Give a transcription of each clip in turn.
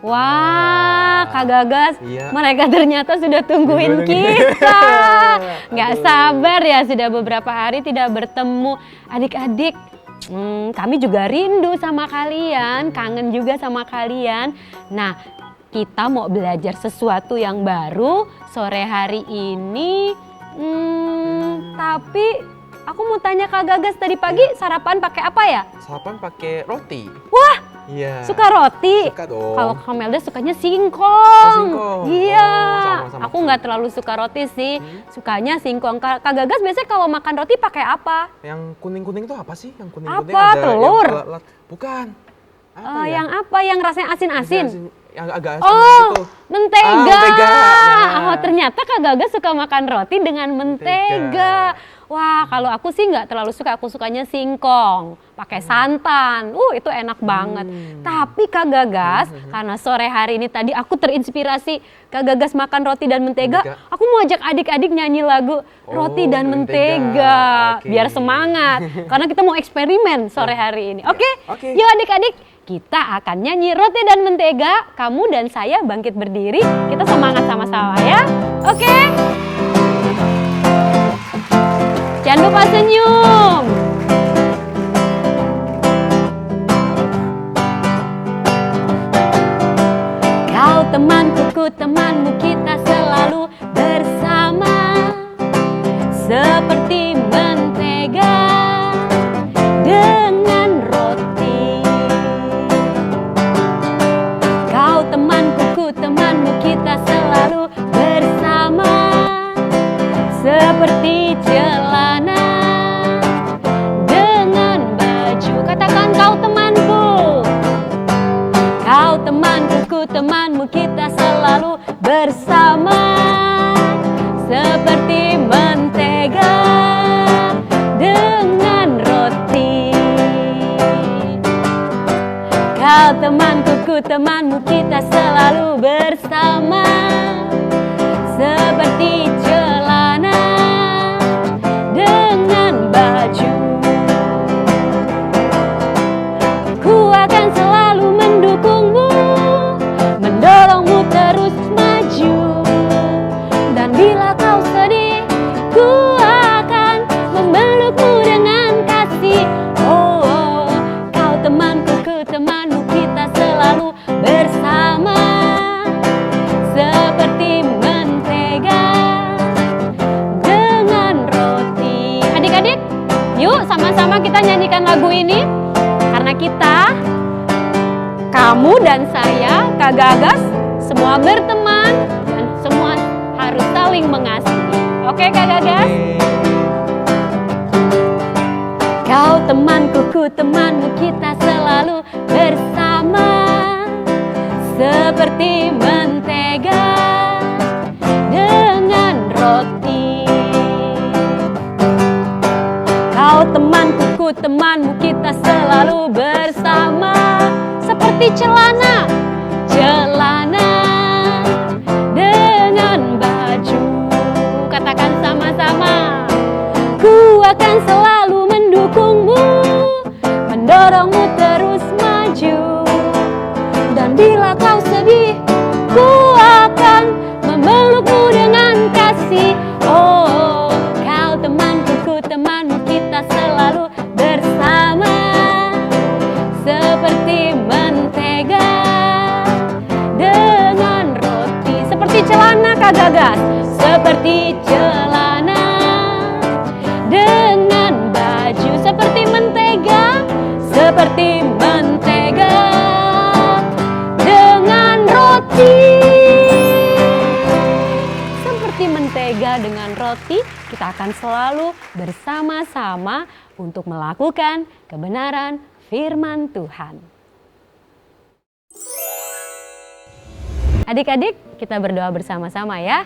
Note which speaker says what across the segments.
Speaker 1: Wah, Kak Gagas,
Speaker 2: Iya.
Speaker 1: mereka ternyata sudah tungguin kita. Nggak sabar ya, sudah beberapa hari tidak bertemu. Adik-adik, kami juga rindu sama kalian, kangen juga sama kalian. Nah, kita mau belajar sesuatu yang baru sore hari ini. Tapi aku mau tanya Kak Gagas, tadi pagi sarapan pakai apa ya?
Speaker 2: Sarapan pakai roti.
Speaker 1: Wah,
Speaker 2: Iya.
Speaker 1: suka roti?
Speaker 2: Suka dong.
Speaker 1: Kalau Kamelda sukanya singkong.
Speaker 2: Oh, singkong.
Speaker 1: Iya.
Speaker 2: Oh, sama-sama.
Speaker 1: Aku nggak terlalu suka roti sih. Sukanya singkong. Kak Gagas biasanya kalau makan roti pakai apa?
Speaker 2: Yang kuning-kuning itu apa sih? Yang kuning-kuning
Speaker 1: Apa?
Speaker 2: ada
Speaker 1: Telur?
Speaker 2: yang alat-alat. Bukan. Apa ya?
Speaker 1: Yang apa? Yang rasanya asin-asin?
Speaker 2: Yang agak asin
Speaker 1: Oh,
Speaker 2: gitu.
Speaker 1: mentega.
Speaker 2: Mentega. Nah.
Speaker 1: Oh, ternyata Kak Gagas suka makan roti dengan mentega. Wah, kalau aku sih nggak terlalu suka. Aku sukanya singkong, pakai santan. Itu enak banget. Tapi Kak Gagas, karena sore hari ini tadi aku terinspirasi Kak Gagas makan roti dan mentega. Aku mau ajak adik-adik nyanyi lagu Roti dan Mentega.
Speaker 2: Oke.
Speaker 1: Biar semangat. Karena kita mau eksperimen sore hari ini. Oke?
Speaker 2: Oke.
Speaker 1: Yuk adik-adik, kita akan nyanyi Roti dan Mentega. Kamu dan saya bangkit berdiri. Kita semangat sama-sama ya. Oke? Jangan lupa senyum. Kau temanku, ku temanmu, kita selalu bersama. Seperti mentega dengan roti. Kau temanku, ku temanmu, kita selalu bersama. Seperti celana dengan baju. Katakan kau temanku. Kau temanku, ku temanmu, kita selalu bersama. Seperti mentega dengan roti. Kau temanku, ku temanmu, kita selalu bersama. Seperti celana dengan baju. Ku akan selalu mendukungmu, mendorongmu terus maju. Dan bila kau sedih, ku akan memelukmu dengan kasih. Oh, kau temanku, ku temanmu, kita selalu bersama. Seperti mentega dengan roti. Adik-adik, yuk sama-sama kita nyanyikan lagu ini. Karena kita, kamu dan saya, Kak Gagas, semua berteman dan semua harus saling mengasihi. Oke Kak Gagas? Kau temanku, ku temanmu, kita selalu bersama. Seperti mentega dengan roti. Kau temanku, ku temanmu, kita selalu bersama. Seperti celana, celana dengan baju. Katakan sama-sama. Ku akan selalu mendukungmu, mendorongmu terus maju. Dan bila kau sedih, ku akan memelukmu dengan kasih. Oh, kau temanku, ku temanmu, kita selalu bersama. Seperti mentega dengan roti. Seperti celana Kak Gagas. Seperti celana dengan baju. Seperti mentega. Seperti mentega dengan roti. Seperti mentega dengan roti, kita akan selalu bersama-sama untuk melakukan kebenaran firman Tuhan. Adik-adik, kita berdoa bersama-sama ya.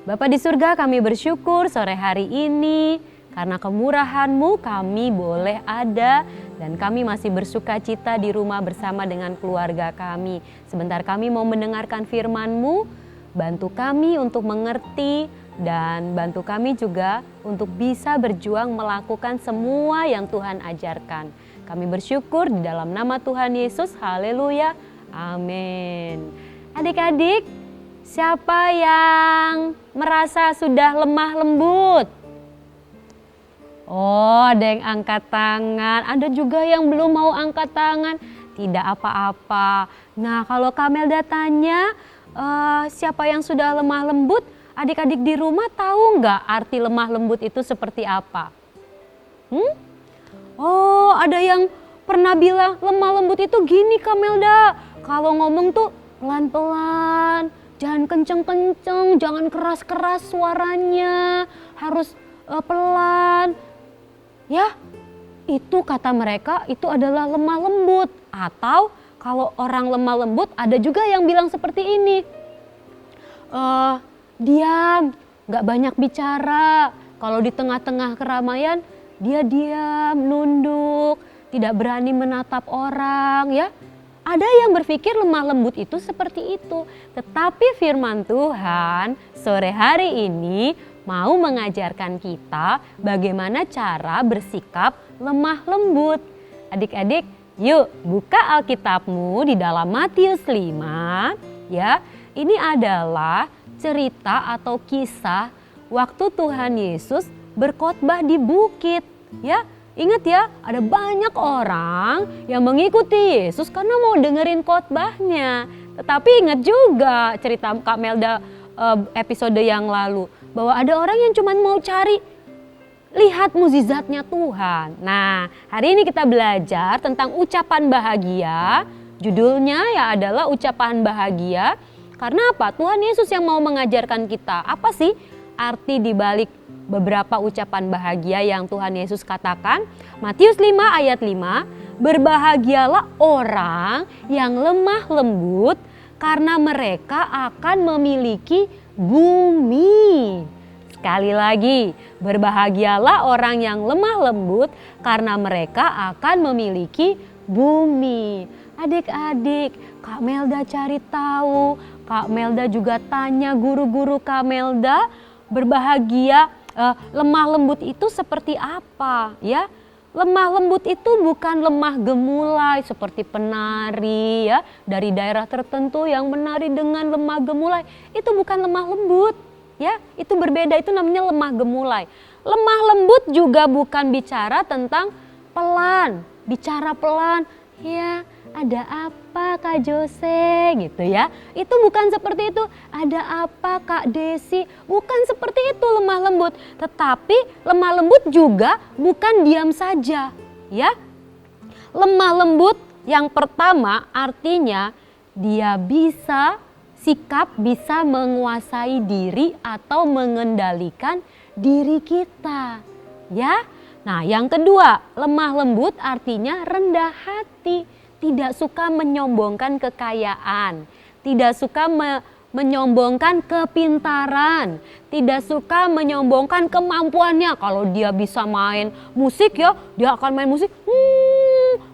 Speaker 1: Bapa di surga, kami bersyukur sore hari ini karena kemurahan-Mu kami boleh ada dan kami masih bersuka cita di rumah bersama dengan keluarga kami. Sebentar kami mau mendengarkan firman-Mu, bantu kami untuk mengerti dan bantu kami juga untuk bisa berjuang melakukan semua yang Tuhan ajarkan. Kami bersyukur di dalam nama Tuhan Yesus, haleluya, Amin. Adik-adik, siapa yang merasa sudah lemah lembut? Oh, ada yang angkat tangan. Ada juga yang belum mau angkat tangan. Tidak apa-apa. Nah, kalau Kamelda tanya, siapa yang sudah lemah lembut? Adik-adik di rumah tahu nggak arti lemah lembut itu seperti apa? Oh, ada yang pernah bilang lemah lembut itu gini Kamelda. Kalau ngomong tuh pelan-pelan, jangan kenceng-kenceng, jangan keras-keras suaranya, harus pelan. Ya, itu kata mereka itu adalah lemah lembut. Atau kalau orang lemah lembut ada juga yang bilang seperti ini. Diam, gak banyak bicara. Kalau di tengah-tengah keramaian dia diam, nunduk, tidak berani menatap orang ya. Ada yang berpikir lemah lembut itu seperti itu. Tetapi firman Tuhan sore hari ini mau mengajarkan kita bagaimana cara bersikap lemah lembut. Adik-adik, yuk buka Alkitabmu di dalam Matius 5 ya. Ini adalah cerita atau kisah waktu Tuhan Yesus berkhotbah di bukit ya. Ingat ya, ada banyak orang yang mengikuti Yesus karena mau dengerin khotbahnya. Tetapi ingat juga cerita Kak Melda episode yang lalu, bahwa ada orang yang cuma mau cari lihat mukjizatnya Tuhan. Nah, hari ini kita belajar tentang ucapan bahagia. Judulnya ya adalah ucapan bahagia. Karena apa? Tuhan Yesus yang mau mengajarkan kita. Apa sih arti dibalik beberapa ucapan bahagia yang Tuhan Yesus katakan? Matius 5 ayat 5, berbahagialah orang yang lemah lembut karena mereka akan memiliki bumi. Sekali lagi, berbahagialah orang yang lemah lembut karena mereka akan memiliki bumi. Adik-adik, Kak Melda cari tahu, Kak Melda juga tanya guru-guru Kak Melda, berbahagia, lemah lembut itu seperti apa ya? Lemah lembut itu bukan lemah gemulai seperti penari ya dari daerah tertentu yang menari dengan lemah gemulai. Itu bukan lemah lembut ya, itu berbeda, itu namanya lemah gemulai. Lemah lembut juga bukan bicara tentang pelan, bicara pelan. Ya, ada apa Kak Jose gitu ya. Itu bukan seperti itu. Ada apa Kak Desi? Bukan seperti itu lemah lembut. Tetapi lemah lembut juga bukan diam saja ya. Lemah lembut yang pertama artinya dia bisa sikap bisa menguasai diri atau mengendalikan diri kita ya. Nah, yang kedua, lemah lembut artinya rendah hati, tidak suka menyombongkan kekayaan, tidak suka menyombongkan kepintaran, tidak suka menyombongkan kemampuannya. Kalau dia bisa main musik ya, dia akan main musik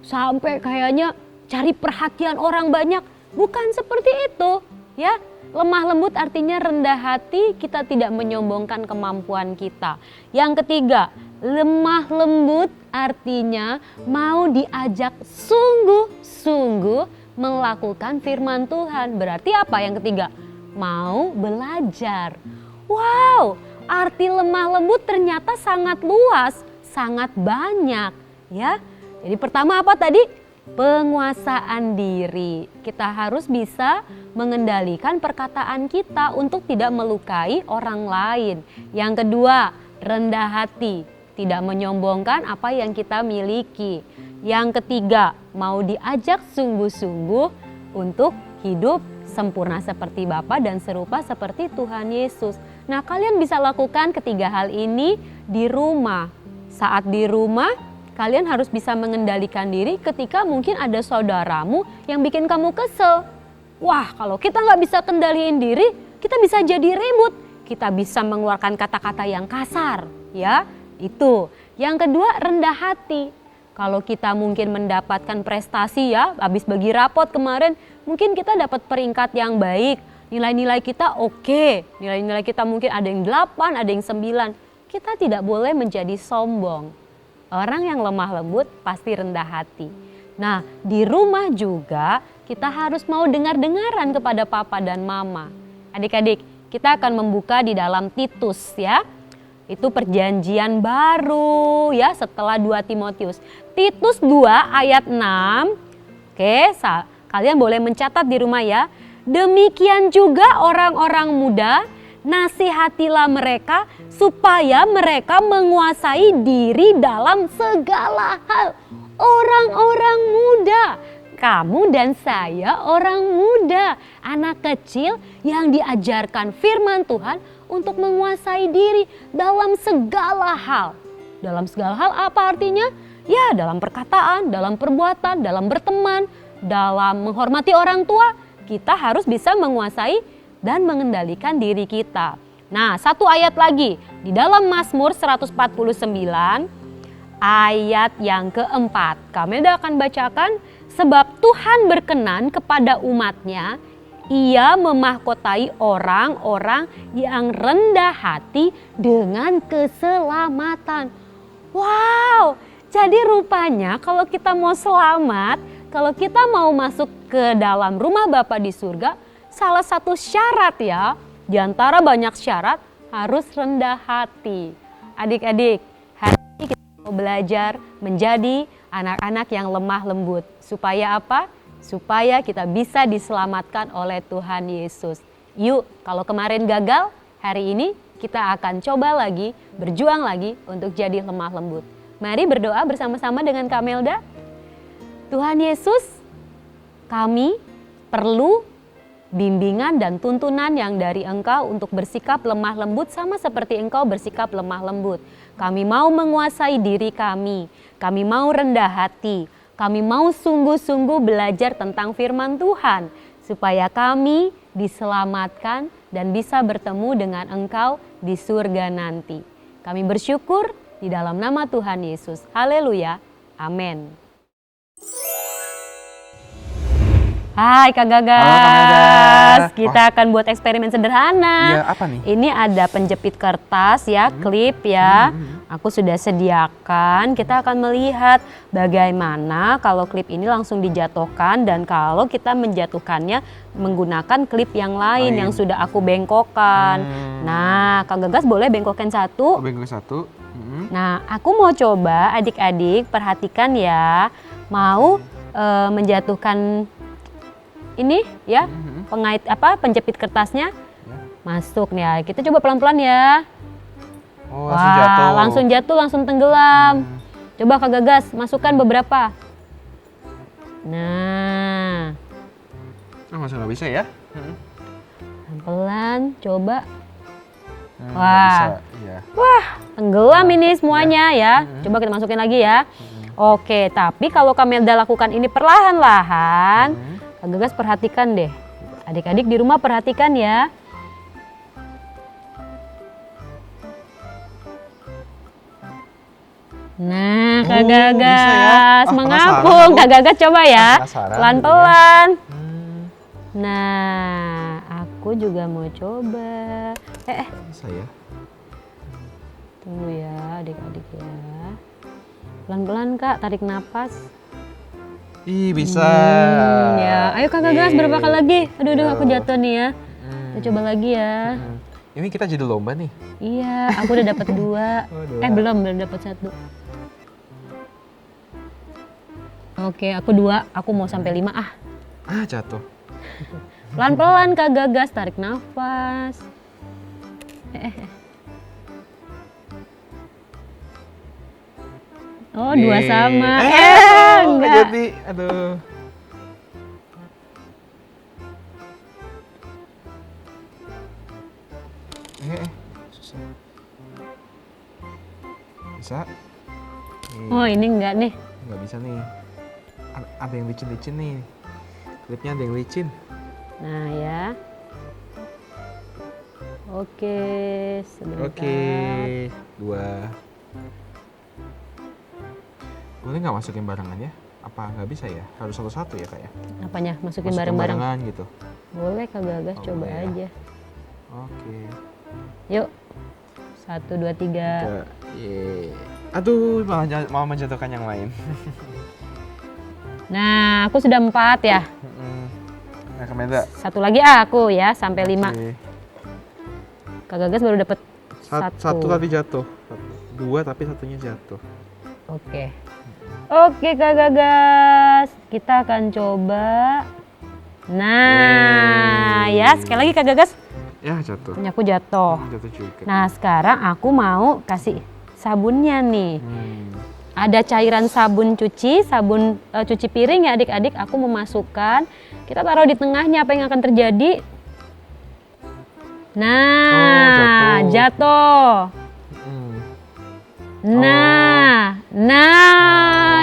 Speaker 1: sampai kayaknya cari perhatian orang banyak. Bukan seperti itu ya. Lemah lembut artinya rendah hati, kita tidak menyombongkan kemampuan kita. Yang ketiga, lemah lembut artinya mau diajak sungguh-sungguh melakukan firman Tuhan. Berarti apa yang ketiga? Mau belajar. Wow, arti lemah lembut ternyata sangat luas, sangat banyak ya. Jadi pertama apa tadi? Penguasaan diri. Kita harus bisa mengendalikan perkataan kita untuk tidak melukai orang lain. Yang kedua, rendah hati, tidak menyombongkan apa yang kita miliki. Yang ketiga, mau diajak sungguh-sungguh untuk hidup sempurna seperti Bapa dan serupa seperti Tuhan Yesus. Nah, kalian bisa lakukan ketiga hal ini di rumah. Saat di rumah, kalian harus bisa mengendalikan diri ketika mungkin ada saudaramu yang bikin kamu kesel. Wah, kalau kita nggak bisa kendaliin diri, kita bisa jadi ribut. Kita bisa mengeluarkan kata-kata yang kasar, ya. Itu. Yang kedua, rendah hati. Kalau kita mungkin mendapatkan prestasi ya, habis bagi rapot kemarin, mungkin kita dapat peringkat yang baik. Nilai-nilai kita oke. Nilai-nilai kita mungkin ada yang 8, ada yang 9. Kita tidak boleh menjadi sombong. Orang yang lemah lembut pasti rendah hati. Nah, di rumah juga kita harus mau dengar-dengaran kepada papa dan mama. Adik-adik, kita akan membuka di dalam Titus ya. Itu perjanjian baru ya setelah 2 Timotius. Titus 2 ayat 6. Oke, kalian boleh mencatat di rumah ya. Demikian juga orang-orang muda, nasihatilah mereka supaya mereka menguasai diri dalam segala hal. Orang-orang muda, kamu dan saya orang muda, anak kecil yang diajarkan firman Tuhan untuk menguasai diri dalam segala hal. Dalam segala hal apa artinya? Ya, dalam perkataan, dalam perbuatan, dalam berteman, dalam menghormati orang tua, kita harus bisa menguasai dan mengendalikan diri kita. Nah, satu ayat lagi di dalam Mazmur 149 ayat yang keempat. Kami akan bacakan, sebab Tuhan berkenan kepada umatnya, Ia memahkotai orang-orang yang rendah hati dengan keselamatan. Wow, jadi rupanya kalau kita mau selamat, kalau kita mau masuk ke dalam rumah Bapa di surga, salah satu syarat ya, di antara banyak syarat harus rendah hati. Adik-adik, hari ini kita mau belajar menjadi anak-anak yang lemah lembut. Supaya apa? Supaya kita bisa diselamatkan oleh Tuhan Yesus. Yuk, kalau kemarin gagal, hari ini kita akan coba lagi, berjuang lagi untuk jadi lemah lembut. Mari berdoa bersama-sama dengan Kak Melda. Tuhan Yesus, kami perlu bimbingan dan tuntunan yang dari Engkau untuk bersikap lemah lembut sama seperti Engkau bersikap lemah lembut. Kami mau menguasai diri kami mau rendah hati, kami mau sungguh-sungguh belajar tentang firman Tuhan supaya kami diselamatkan dan bisa bertemu dengan Engkau di surga nanti. Kami bersyukur di dalam nama Tuhan Yesus. Haleluya. Amin. Hai Kak Gagas.
Speaker 2: Halo, Kak Melda.
Speaker 1: Kita akan buat eksperimen sederhana.
Speaker 2: Iya, apa nih?
Speaker 1: Ini ada penjepit kertas ya, klip ya. Aku sudah sediakan. Kita akan melihat bagaimana kalau klip ini langsung dijatuhkan dan kalau kita menjatuhkannya menggunakan klip yang lain yang sudah aku bengkokkan. Nah, Kak Gagas boleh bengkokkan satu.
Speaker 2: Bengkok satu.
Speaker 1: Nah, aku mau coba adik-adik perhatikan ya. Mau menjatuhkan ini ya, pengait penjepit kertasnya masuk nih ya. Kita coba pelan-pelan ya.
Speaker 2: Oh, langsung jatuh.
Speaker 1: Langsung jatuh, langsung tenggelam. Coba Kak Gagas masukkan beberapa. Nah,
Speaker 2: Masuk nggak bisa ya?
Speaker 1: pelan-pelan coba.
Speaker 2: Nggak
Speaker 1: Wah.
Speaker 2: bisa. Iya.
Speaker 1: Wah, tenggelam ini semuanya ya. Coba kita masukin lagi ya. Oke, tapi kalau Kak Melda lakukan ini perlahan-lahan, Kak Gagas perhatikan deh. Adik-adik di rumah perhatikan ya. Nah, Kak Gagas
Speaker 2: bisa ya.
Speaker 1: mengapung.
Speaker 2: Penasaran,
Speaker 1: Kak Gagas coba ya.
Speaker 2: Penasaran
Speaker 1: Pelan-pelan. Nah, aku juga mau coba.
Speaker 2: Bisa ya?
Speaker 1: Tunggu ya adik-adik ya. Pelan-pelan Kak, tarik napas.
Speaker 2: Ih, bisa.
Speaker 1: Ya, ayo Kak Gagas berapa kali lagi? Aduh, aku jatuh nih ya. Kita coba lagi ya.
Speaker 2: Ini kita jadi lomba nih.
Speaker 1: Iya, aku udah dapat 2.
Speaker 2: Oh, 2.
Speaker 1: Belum dapat 1. Oke, aku 2. Aku mau sampai 5 ah.
Speaker 2: Jatuh.
Speaker 1: Pelan-pelan Kak Gagas, tarik nafas. Oh, 2 sama. Enggak.
Speaker 2: Jadi, aduh. Susah. Bisa?
Speaker 1: Oh, ini enggak nih.
Speaker 2: Nggak bisa nih. Ada yang licin-licin nih. Klipnya ada yang licin.
Speaker 1: Nah ya. Oke, sebentar.
Speaker 2: Oke, 2. Boleh nggak masukin barengan ya? Apa nggak bisa ya? Harus satu-satu ya Kak ya?
Speaker 1: Apanya? Masukin
Speaker 2: Masukin
Speaker 1: bareng-bareng?
Speaker 2: barengan gitu.
Speaker 1: Boleh Kak Gagas,
Speaker 2: Oh,
Speaker 1: coba
Speaker 2: boleh ya.
Speaker 1: aja.
Speaker 2: Oke.
Speaker 1: Yuk, 1, 2, 3.
Speaker 2: Yeay. Aduh, malah mau menjatuhkan yang lain.
Speaker 1: Nah, aku sudah 4 ya.
Speaker 2: Nah, Kak Melda.
Speaker 1: Satu lagi aku ya, sampai 5.
Speaker 2: Oke.
Speaker 1: Kak Gagas baru dapat
Speaker 2: Satu tadi jatuh. 2 tapi satunya jatuh.
Speaker 1: Oke. Oke Kak Gagas, kita akan coba. Nah, ya sekali lagi Kak Gagas.
Speaker 2: Ya, jatuh.
Speaker 1: Punya aku jatuh.
Speaker 2: Jatuh juga.
Speaker 1: Nah, sekarang aku mau kasih sabunnya nih. Ada cairan sabun cuci, sabun cuci piring ya adik-adik. Aku memasukkan. Kita taruh di tengahnya, apa yang akan terjadi? Nah, jatuh. Nah,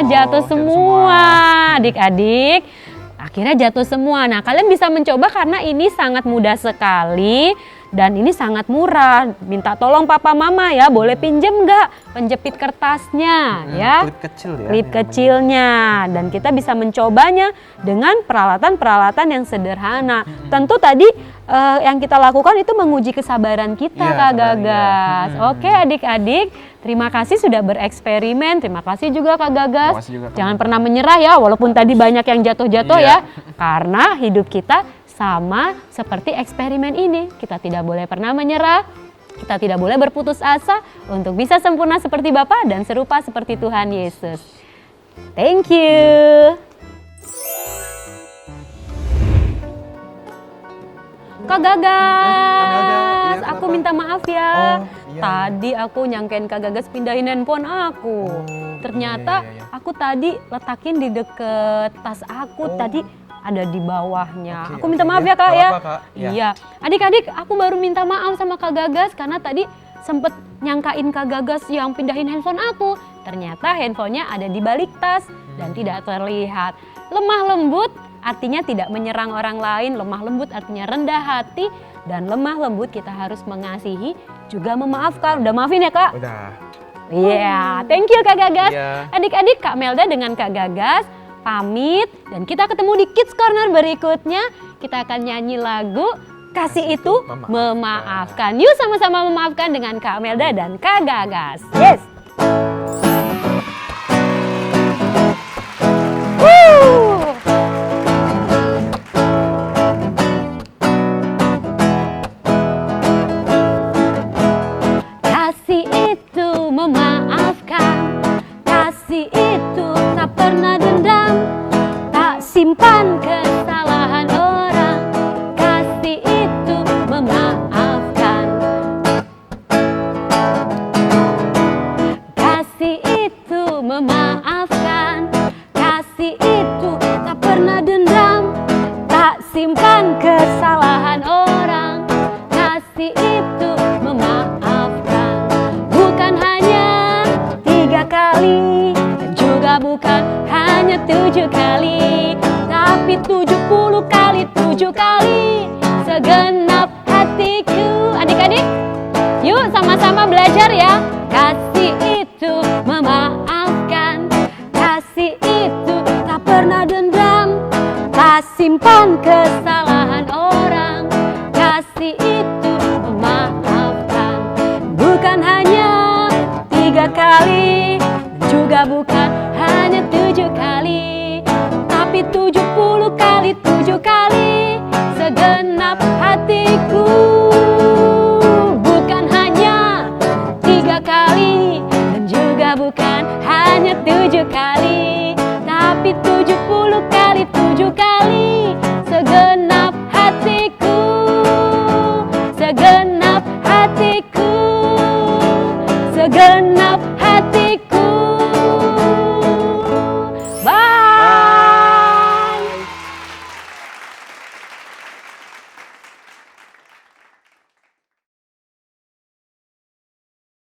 Speaker 1: jatuh semua adik-adik. Akhirnya jatuh semua. Nah, kalian bisa mencoba karena ini sangat mudah sekali dan ini sangat murah. Minta tolong papa mama ya, boleh pinjem nggak penjepit kertasnya ya?
Speaker 2: Klip kecil ya.
Speaker 1: Klip kecilnya. Dan kita bisa mencobanya dengan peralatan-peralatan yang sederhana. Tentu tadi yang kita lakukan itu menguji kesabaran kita, Kak Gagas. Oke adik-adik, terima kasih sudah bereksperimen. Terima kasih juga Kak Gagas. Jangan pernah menyerah ya, walaupun tadi banyak yang jatuh-jatuh ya. Karena hidup kita sama seperti eksperimen ini. Kita tidak boleh pernah menyerah. Kita tidak boleh berputus asa untuk bisa sempurna seperti Bapa dan serupa seperti Tuhan Yesus. Thank you. Kak Gagas, aku minta maaf ya. Tadi aku nyangkain Kak Gagas pindahin handphone aku. Ternyata aku tadi letakin di deket tas aku, tadi ada di bawahnya. Aku minta maaf ya Kak ya. Iya. Adik-adik, aku baru minta maaf sama Kak Gagas karena tadi sempet nyangkain Kak Gagas yang pindahin handphone aku. Ternyata handphonenya ada di balik tas dan tidak terlihat. Lemah lembut artinya tidak menyerang orang lain, lemah lembut artinya rendah hati, dan lemah lembut kita harus mengasihi, juga memaafkan. Udah maafin ya Kak?
Speaker 2: Udah.
Speaker 1: Iya, thank you Kak Gagas.
Speaker 2: Yeah.
Speaker 1: Adik-adik, Kak Melda dengan Kak Gagas pamit, dan kita ketemu di Kids Corner berikutnya. Kita akan nyanyi lagu Kasih Itu Memaafkan. Yuk sama-sama memaafkan dengan Kak Melda dan Kak Gagas. Yes! Kasih itu memaafkan, kasih itu tak pernah dendam, tak simpan kesalahan orang, kasih itu memaafkan. Kasih itu memaafkan, kasih itu tak pernah dendam, tak simpan kesalahan orang, kasih itu memaafkan. Bukan hanya 3 kali, dan juga bukan hanya 7 kali, tapi 70 kali 7 kali segenap hatiku. Adik-adik, yuk sama-sama belajar ya. Kasih itu memaafkan, kasih itu tak pernah dendam, tak simpan kesalahan orang, kasih itu memaafkan. Bukan hanya 3 kali, juga bukan hanya 7 kali, tapi 70 kali 7 kali segenap hatiku. Bukan hanya 3 kali, dan juga bukan hanya 7 kali, tapi 70 kali 7 kali segenap hatiku, segenap hatiku, segenap